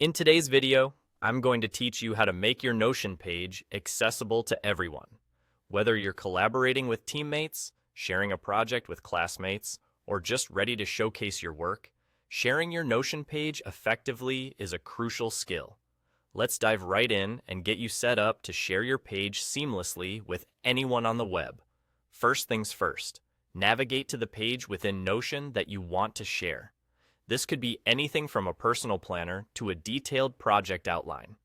In today's video, I'm going to teach you how to make your Notion page accessible to everyone. Whether you're collaborating with teammates, sharing a project with classmates, or just ready to showcase your work, sharing your Notion page effectively is a crucial skill. Let's dive right in and get you set up to share your page seamlessly with anyone on the web. First things first, navigate to the page within Notion that you want to share. This could be anything from a personal planner to a detailed project outline.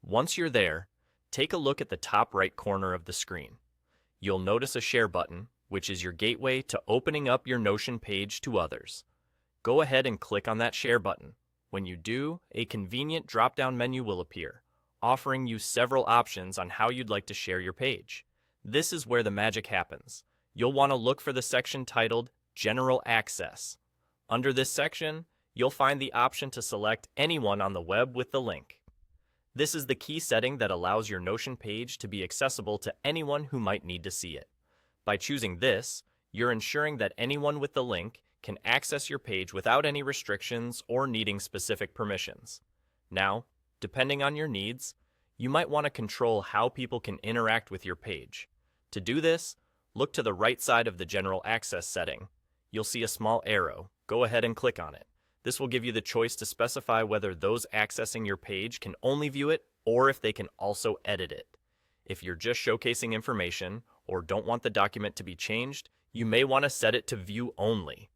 Once you're there, take a look at the top right corner of the screen. You'll notice a Share button, which is your gateway to opening up your Notion page to others. Go ahead and click on that Share button. When you do, a convenient drop-down menu will appear, offering you several options on how you'd like to share your page. This is where the magic happens. You'll want to look for the section titled General Access. Under this section, you'll find the option to select anyone on the web with the link. This is the key setting that allows your Notion page to be accessible to anyone who might need to see it. By choosing this, you're ensuring that anyone with the link can access your page without any restrictions or needing specific permissions. Now, depending on your needs, you might want to control how people can interact with your page. To do this, look to the right side of the General Access setting. You'll see a small arrow. Go ahead and click on it. This will give you the choice to specify whether those accessing your page can only view it or if they can also edit it. If you're just showcasing information or don't want the document to be changed, you may want to set it to view only.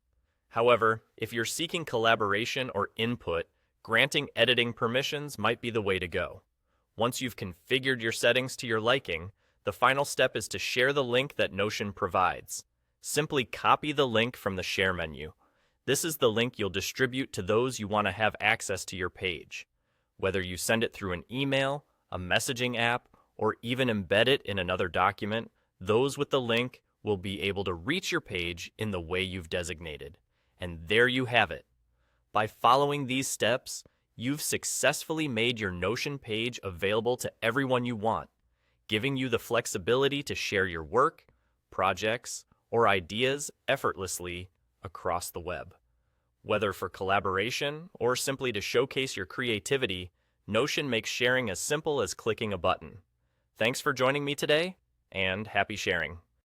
However, if you're seeking collaboration or input, granting editing permissions might be the way to go. Once you've configured your settings to your liking, the final step is to share the link that Notion provides. Simply copy the link from the Share menu. This is the link you'll distribute to those you want to have access to your page. Whether you send it through an email, a messaging app, or even embed it in another document, those with the link will be able to reach your page in the way you've designated. And there you have it. By following these steps, you've successfully made your Notion page available to everyone you want, giving you the flexibility to share your work, projects, or ideas effortlessly across the web. Whether for collaboration or simply to showcase your creativity, Notion makes sharing as simple as clicking a button. Thanks for joining me today, and happy sharing.